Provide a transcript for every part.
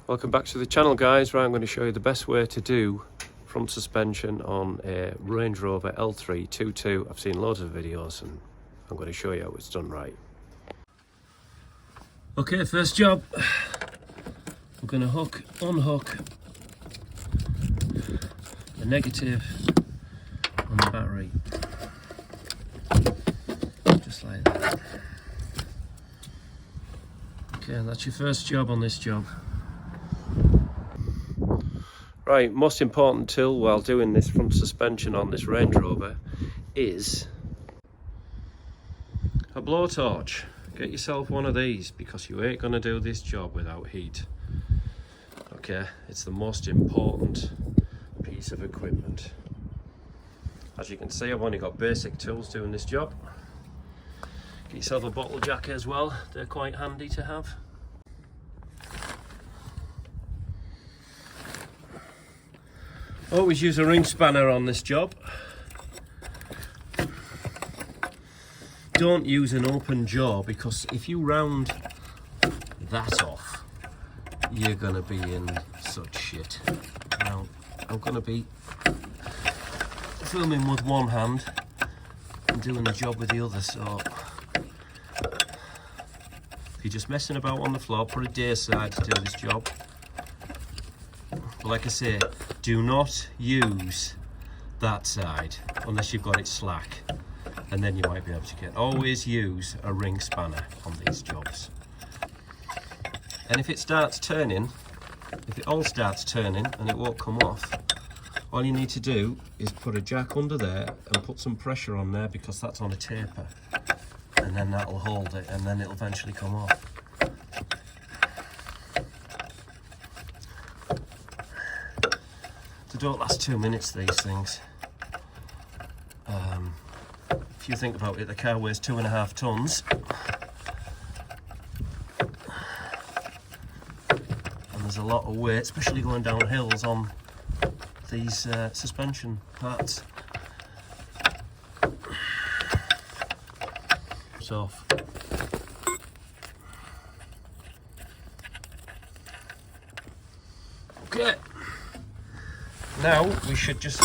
Welcome back to the channel, guys. Right, I'm going to show you the best way to do front suspension on a Range Rover L322. I've seen loads of videos and I'm going to show you how it's done right. Okay, first job, we're going to unhook the negative on the battery, just like that. Okay, that's your first job on this job. Right, most important tool while doing this front suspension on this Range Rover is a blowtorch. Get yourself one of these because you ain't gonna do this job without heat. Okay, it's the most important piece of equipment. As you can see, I've only got basic tools doing this job. Get yourself a bottle jacket as well, they're quite handy to have. Always use a ring spanner on this job. Don't use an open jaw because if you round that off, you're gonna be in such shit. Now, I'm gonna be filming with one hand and doing the job with the other, so if you're just messing about on the floor, put a day aside to do this job. But like I say, do not use that side unless you've got it slack, and then you might be able to get. Always use a ring spanner on these jobs. And if it starts turning, if it all starts turning and it won't come off, all you need to do is put a jack under there and put some pressure on there because that's on a taper, and then that'll hold it and then it'll eventually come off. They don't last 2 minutes, these things. If you think about it, the car weighs 2.5 tons. And there's a lot of weight, especially going down hills, on these suspension parts. It's off. Okay. Now we should just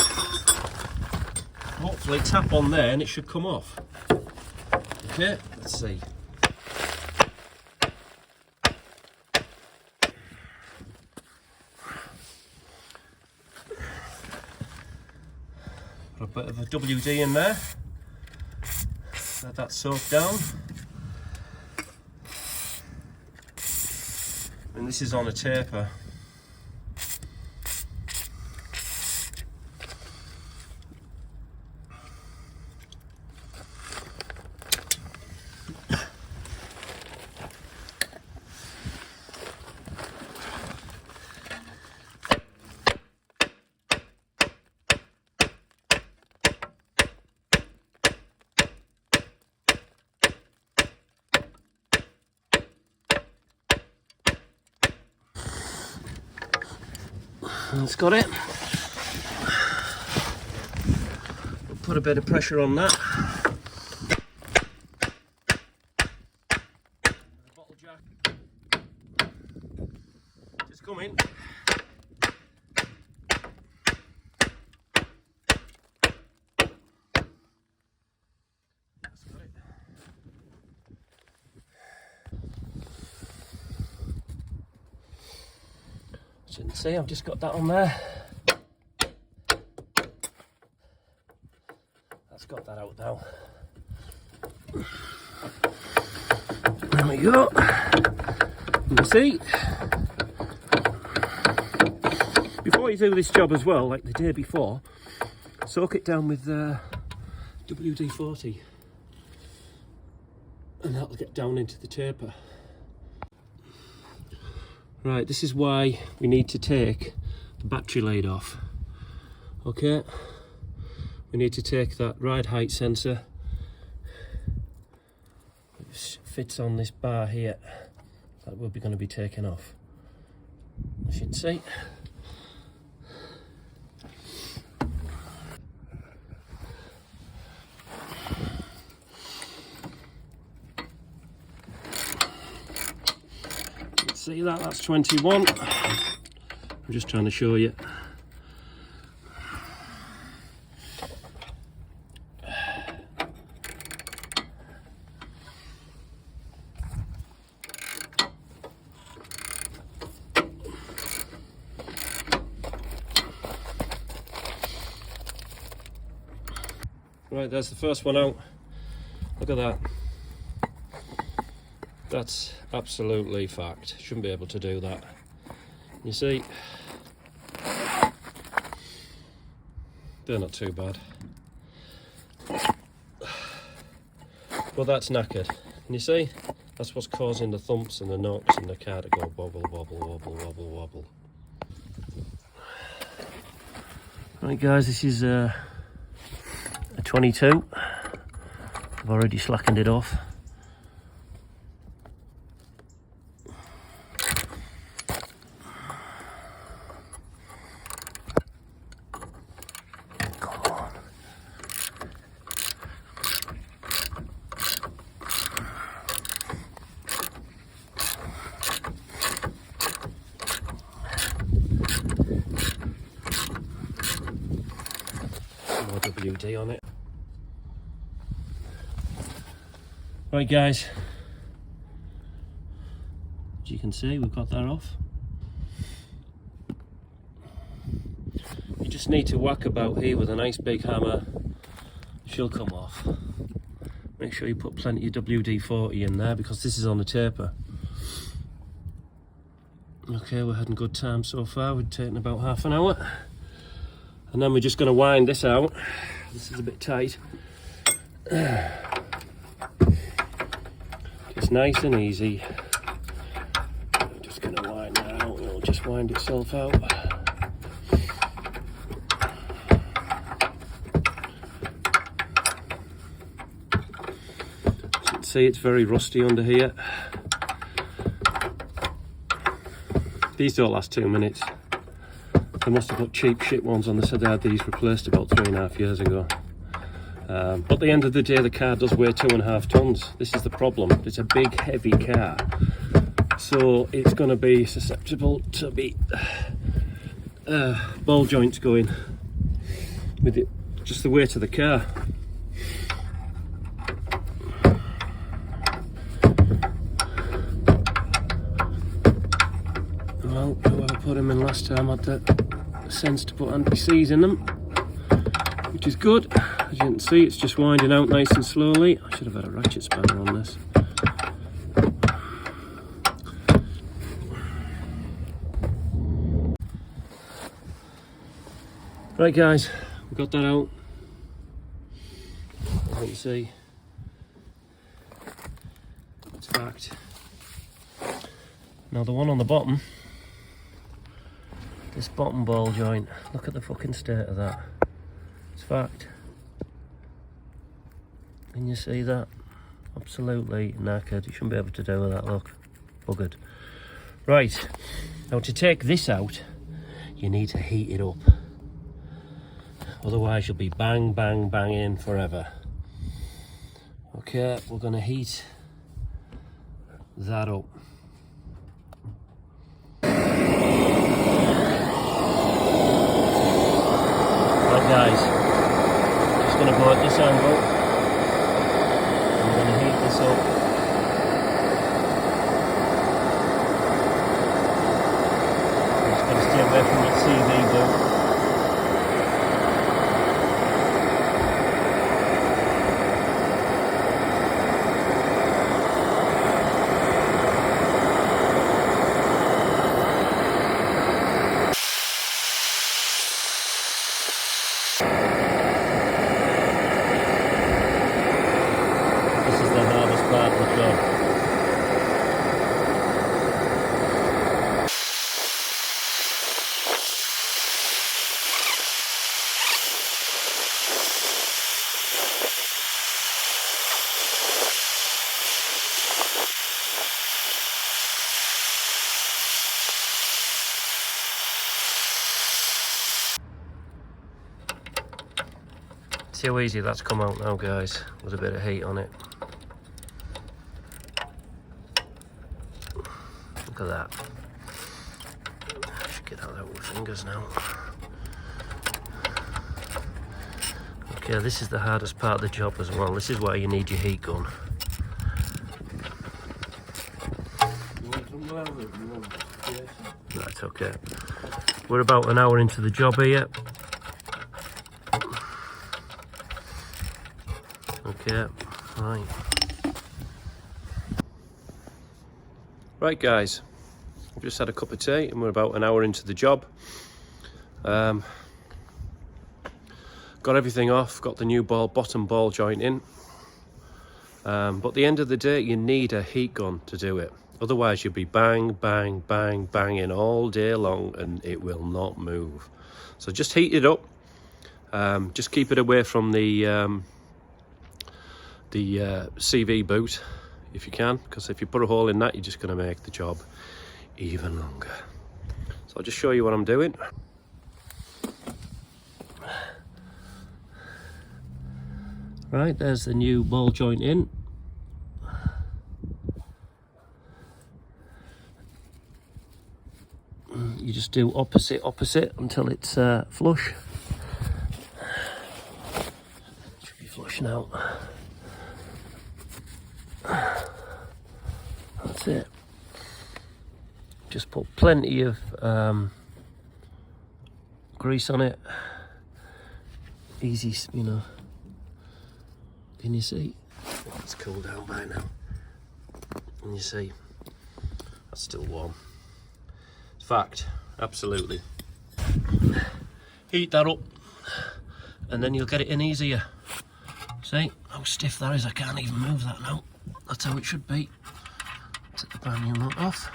hopefully tap on there and it should come off. Okay, let's see. Put a bit of a WD in there. Let that soak down. And this is on a taper. It's got it. We'll put a bit of pressure on that. Bottle jack. Just come in. That's got it. As you can see, I've just got that on there. That's got that out now. There we go. You can see. Before you do this job as well, like the day before, soak it down with WD-40 and that'll get down into the taper. Right, this is why we need to take the battery lead off. Okay, we need to take that ride height sensor. It fits on this bar here. That will be going to be taken off, as you can see. see that, that's 21. I'm just trying to show you. Right, there's the first one out. Look at that. That's absolutely fact. Shouldn't be able to do that. You see, they're not too bad. But that's knackered. And you see, that's what's causing the thumps and the knocks and the car to go wobble, wobble, wobble, wobble, wobble. Right guys, this is a 22. I've already slackened it off. More WD on it. Right guys, as you can see, we've got that off. You just need to whack about here with a nice big hammer. She'll come off. Make sure you put plenty of WD-40 in there because this is on a taper. Okay, we're having good time so far. We've taken about half an hour. And then we're just going to wind this out. This is a bit tight. It's nice and easy. I'm just going to wind that out. It'll just wind itself out. As you can see, it's very rusty under here. These don't last 2 minutes. They must have got cheap shit ones on the side. I had these replaced about 3.5 years ago. But at the end of the day, the car does weigh 2.5 tons. This is the problem. It's a big, heavy car. So it's going to be susceptible to be ball joints going with it, just the weight of the car. Well, whoever put them in last time had the sense to put anti-seize in them, which is good. As you can see, it's just winding out nice and slowly. I should have had a ratchet spanner on this. Right guys, we got that out. As you can see, it's fact. Now the one on the bottom, this bottom ball joint, look at the fucking state of that. It's fact. Can you see that? Absolutely knackered. You shouldn't be able to do with that, look. Buggered. Right, now to take this out, you need to heat it up. Otherwise you'll be bang, bang, banging forever. Okay, we're gonna heat that up. Right guys, just going to go at this angle. I'm going to heat this up. I'm just going to stay away from that CV boot. See how easy that's come out now guys, with a bit of heat on it. Look at that. I should get that out with fingers now. Okay, this is the hardest part of the job as well. This is why you need your heat gun. Right, okay. We're about an hour into the job here. Okay, right. Right guys, I've just had a cup of tea and we're about an hour into the job. Got everything off, got the new bottom ball joint in. But at the end of the day, you need a heat gun to do it. Otherwise you'll be bang, bang, bang, banging all day long and it will not move. So just heat it up. Just keep it away from the CV boot if you can, because if you put a hole in that, you're just going to make the job even longer. So I'll just show you what I'm doing. Right, there's the new ball joint in. You just do opposite until it's flush. Should be flush now. That's it. Just put plenty of grease on it. Easy, you know. Can you see? It's cooled down by now. Can you see? That's still warm. Fact, absolutely. Heat that up and then you'll get it in easier. See how stiff that is? I can't even move that now. That's how it should be. Take the brand new nut off.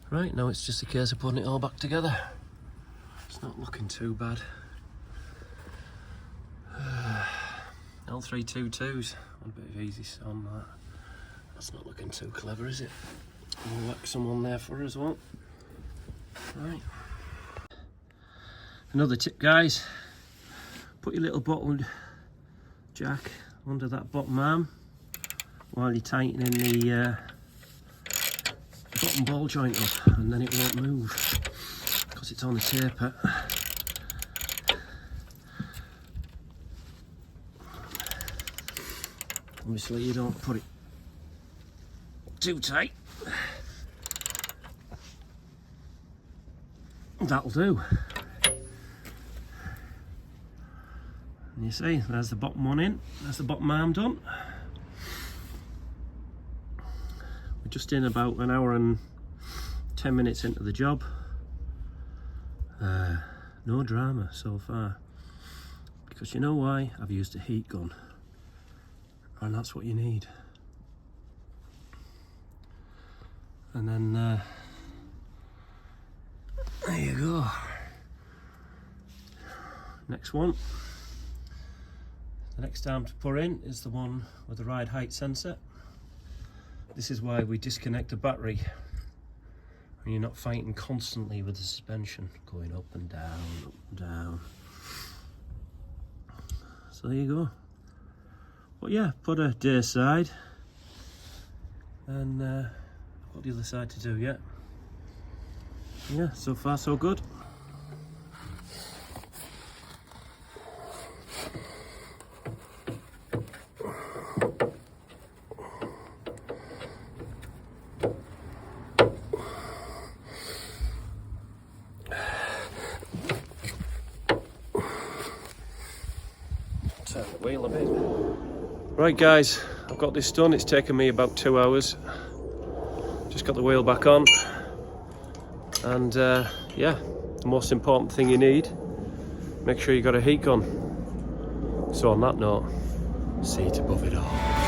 Right, now it's just a case of putting it all back together. It's not looking too bad. L322s, a bit of easy on that. That's not looking too clever, is it? We'll whack some on there for us, well. Right. Another tip, guys. Put your little bottle jack under that bottom arm while you're tightening the bottom ball joint up, and then it won't move because it's on a taper. Obviously you don't put it too tight. That'll do. And you see, there's the bottom one in, there's the bottom arm done. We're just in about an hour and 10 minutes into the job. No drama so far. Because you know why? I've used a heat gun. And that's what you need. And then there you go. Next one. The next arm to put in is the one with the ride height sensor. This is why we disconnect the battery and you're not fighting constantly with the suspension going up and down, up and down. So there you go. But yeah, put a day side and I've got the other side to do yet. Yeah, so far so good. Turn the wheel a bit. Right guys, I've got this done. It's taken me about 2 hours. Just got the wheel back on. And yeah, the most important thing you need, make sure you got a heat gun. So on that note, seat above it all.